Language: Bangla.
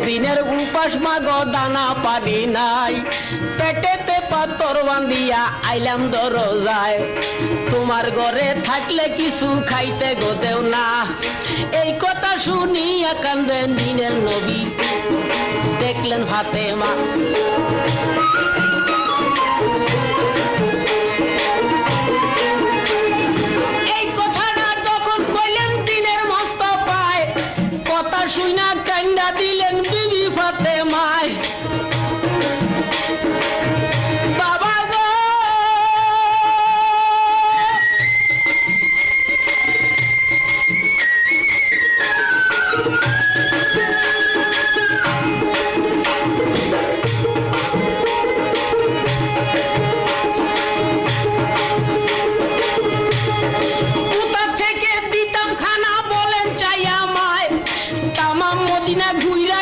দিনের উপাস মাগো দানা পানি নাই, পেটেতে পাথর বান্ধিয়া আইলাম দরজায়। তোমার ঘরে থাকলে কিছু খাইতে গো দেও না, এই কথা শুনিয়া কান্দেন দিনের নবী। দেখলেন ফাতেমা এই কথাটা যখন কইলেন দিনের মোস্তফায়, কথা শুনা কান্দা দিলেন বিবি ফাতেমায়। বাবা গো কোথা থেকে দিতাম খানা বলেন চাই আমায়, তামাম মদিনা ঘুইরা